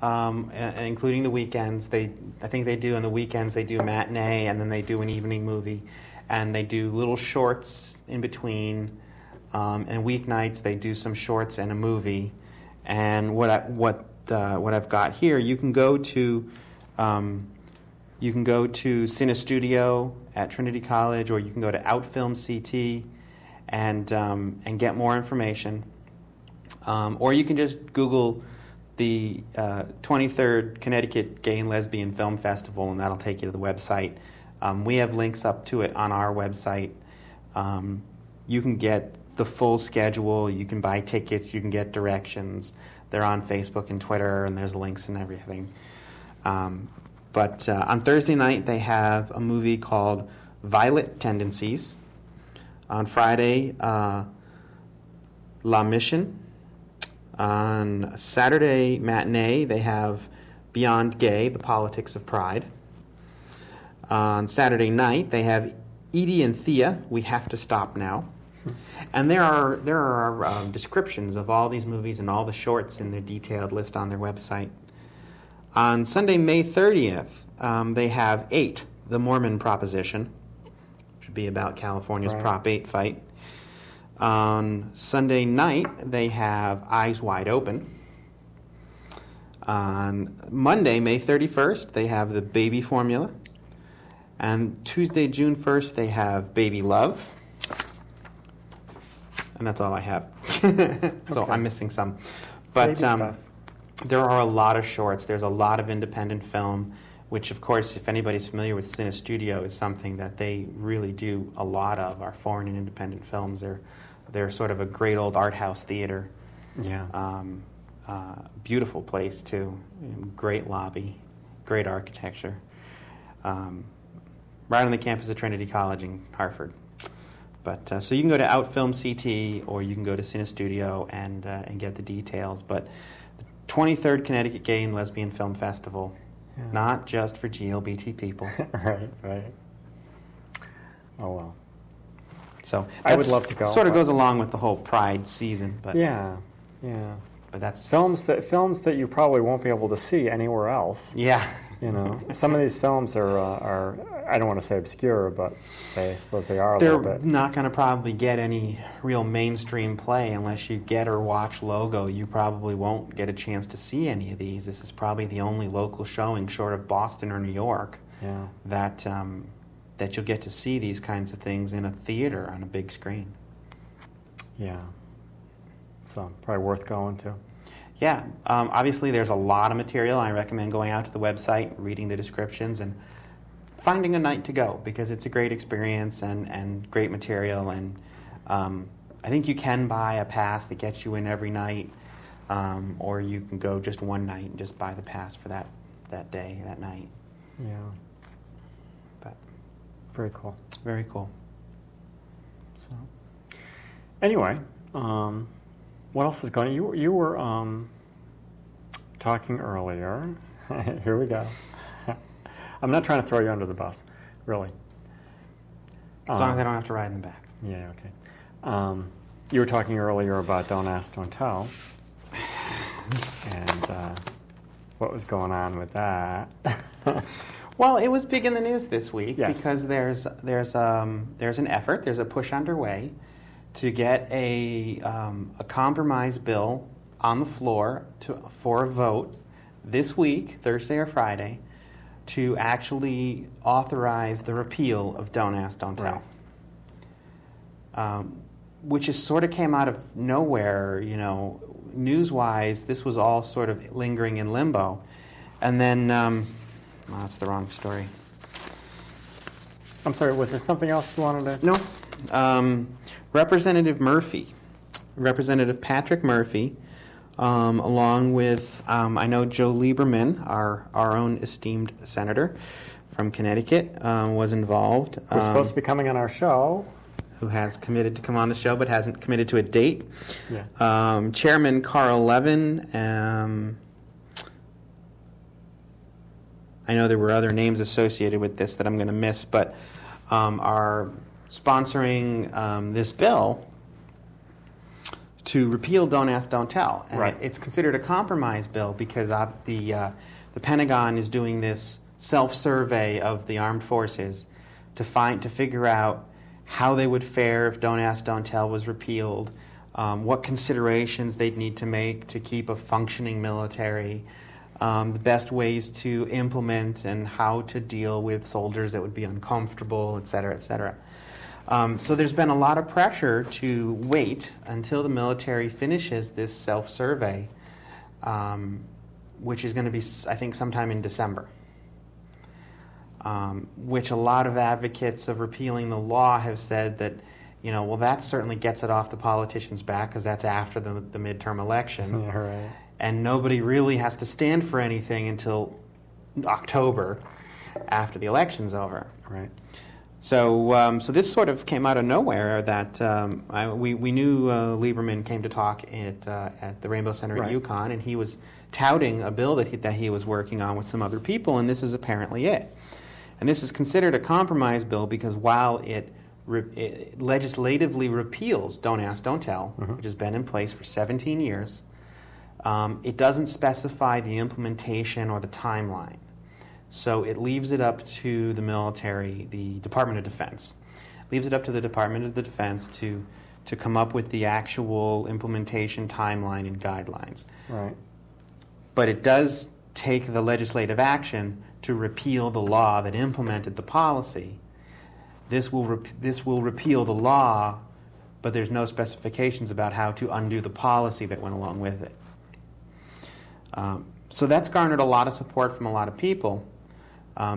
including the weekends. I think they do on the weekends. They do a matinee, and then they do an evening movie, and they do little shorts in between. And weeknights they do some shorts and a movie. And what I've got here, you can go to Cinestudio at Trinity College, or you can go to Outfilm CT and get more information. Or you can just Google the 23rd Connecticut Gay and Lesbian Film Festival, and that'll take you to the website. We have links up to it on our website. You can get the full schedule, you can buy tickets, you can get directions. They're on Facebook and Twitter, and there's links and everything. But on Thursday night, they have a movie called Violet Tendencies. On Friday, La Mission. On Saturday matinee, they have Beyond Gay, The Politics of Pride. On Saturday night, they have Edie and Thea, We Have to Stop Now. And there are descriptions of all these movies and all the shorts in their detailed list on their website. On Sunday, May 30th, they have 8, The Mormon Proposition, which would be about California's Prop 8 fight. On Sunday night, they have Eyes Wide Open. On Monday, May 31st, they have The Baby Formula. And Tuesday, June 1st, they have Baby Love. And that's all I have. So okay. I'm missing some. But there are a lot of shorts. There's a lot of independent film, which, of course, if anybody's familiar with Cinestudio, is something that they really do a lot of, our foreign and independent films. They're sort of a great old art house theater. Yeah. Beautiful place, too. Great lobby, great architecture. Right on the campus of Trinity College in Hartford. But so you can go to Outfilm CT, or you can go to Cinestudio and get the details. But the 23rd Connecticut Gay and Lesbian Film Festival, not just for GLBT people. Right. Oh well. So I would love to go. Sort of goes along with the whole Pride season, but yeah. But that's films that you probably won't be able to see anywhere else. Yeah. Some of these films are I don't want to say obscure, but I suppose they are a They're little bit. Not going to probably get any real mainstream play unless you get or watch Logo. You probably won't get a chance to see any of these. This is probably the only local showing, short of Boston or New York, that you'll get to see these kinds of things in a theater on a big screen. Yeah. So probably worth going to. Yeah, obviously there's a lot of material. I recommend going out to the website, reading the descriptions, and finding a night to go, because it's a great experience and great material. And I think you can buy a pass that gets you in every night, or you can go just one night and just buy the pass for that day, that night. Yeah. But very cool. Very cool. So anyway, what else is going on? You were talking earlier. Here we go. I'm not trying to throw you under the bus, really. As long as I don't have to ride in the back. Yeah, okay. You were talking earlier about Don't Ask, Don't Tell. And what was going on with that? Well, it was big in the news this week, yes, because there's an effort, there's a push underway to get a compromise bill on the floor for a vote this week, Thursday or Friday, to actually authorize the repeal of Don't Ask, Don't Tell. Right. Which is sort of came out of nowhere, news-wise. This was all sort of lingering in limbo. And then, that's the wrong story. I'm sorry, was there something else you wanted to... No. Representative Patrick Murphy, along with, I know Joe Lieberman, our own esteemed senator from Connecticut, was involved. Who's supposed to be coming on our show. Who has committed to come on the show but hasn't committed to a date. Yeah. Chairman Carl Levin. I know there were other names associated with this that I'm going to miss, but are sponsoring this bill to repeal Don't Ask, Don't Tell. And Right. it's considered a compromise bill because the Pentagon is doing this self-survey of the armed forces to figure out how they would fare if Don't Ask, Don't Tell was repealed, what considerations they'd need to make to keep a functioning military, the best ways to implement and how to deal with soldiers that would be uncomfortable, et cetera, et cetera. So there's been a lot of pressure to wait until the military finishes this self-survey, which is going to be, I think, sometime in December, which a lot of advocates of repealing the law have said that, well, that certainly gets it off the politicians' back because that's after the midterm election. Yeah, right. And nobody really has to stand for anything until October after the election's over. Right. So this sort of came out of nowhere. That we knew Lieberman came to talk at the Rainbow Center Right. at UConn, and he was touting a bill that he was working on with some other people, and this is apparently it. And this is considered a compromise bill because while it legislatively repeals Don't Ask, Don't Tell, which has been in place for 17 years, it doesn't specify the implementation or the timeline. So it leaves it up to the military, the Department of Defense. Leaves it up to the Department of Defense to come up with the actual implementation timeline and guidelines. Right. But it does take the legislative action to repeal the law that implemented the policy. This will repeal the law, but there's no specifications about how to undo the policy that went along with it. So that's garnered a lot of support from a lot of people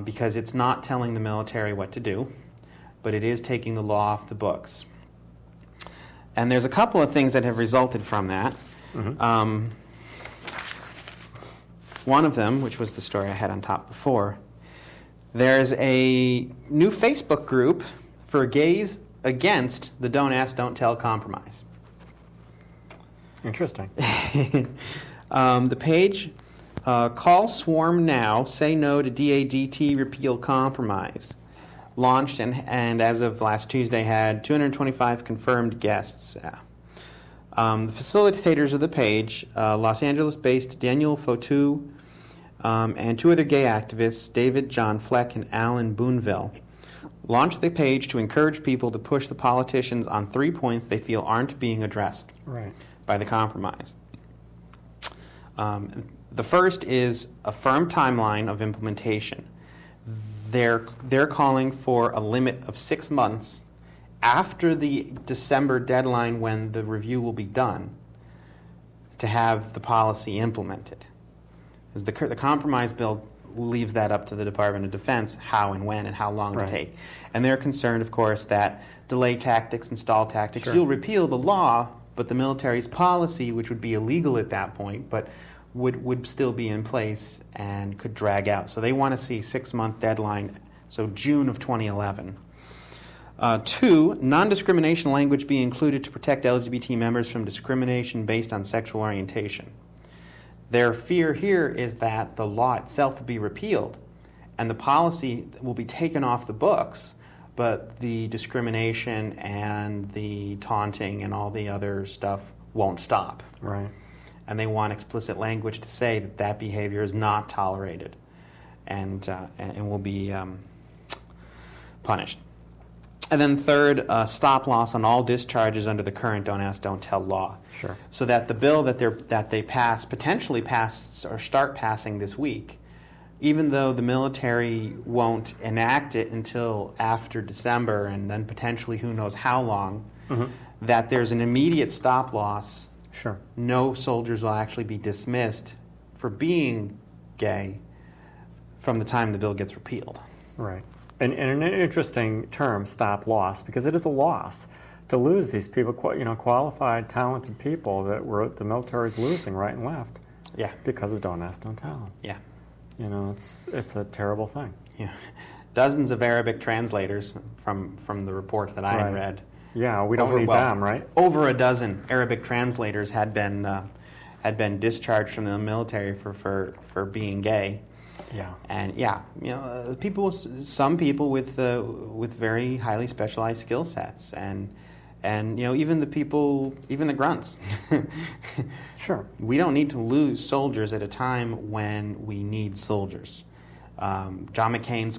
because it's not telling the military what to do, but it is taking the law off the books. And there's a couple of things that have resulted from that. One of them, which was the story I had on top before, there's a new Facebook group for gays against the Don't Ask, Don't Tell compromise. Interesting. The page, Call Swarm Now, Say No to DADT Repeal Compromise, launched and as of last Tuesday had 225 confirmed guests. The facilitators of the page, Los Angeles-based Daniel Fotu and two other gay activists, David John Fleck and Alan Boonville, launched the page to encourage people to push the politicians on 3 points they feel aren't being addressed by the compromise. The first is a firm timeline of implementation. They're calling for a limit of 6 months after the December deadline when the review will be done to have the policy implemented. As the compromise bill leaves that up to the Department of Defense, how and when and how long to take. And they're concerned, of course, that delay tactics and stall tactics, you'll repeal the law, but the military's policy, which would be illegal at that point, but would still be in place and could drag out. So they want to see 6-month deadline, so June of 2011. 2, non-discrimination language be included to protect LGBT members from discrimination based on sexual orientation. Their fear here is that the law itself will be repealed and the policy will be taken off the books, but the discrimination and the taunting and all the other stuff won't stop. Right. And they want explicit language to say that that behavior is not tolerated and will be punished. And then third, stop loss on all discharges under the current Don't Ask, Don't Tell law. Sure. So that the bill that they potentially pass or start passing this week, even though the military won't enact it until after December and then potentially who knows how long, that there's an immediate stop loss. Sure. No soldiers will actually be dismissed for being gay from the time the bill gets repealed. Right. And an interesting term, stop loss, because it is a loss to lose these people, qualified, talented people that the military's losing right and left. Yeah. Because of Don't Ask, Don't Tell. Yeah. It's a terrible thing. Yeah. Dozens of Arabic translators from the report that I read. Yeah, we don't need them, right? Over a dozen Arabic translators had been discharged from the military for being gay. Yeah. And some people with very highly specialized skill sets, and And even the people, even the grunts. Sure. We don't need to lose soldiers at a time when we need soldiers. John McCain's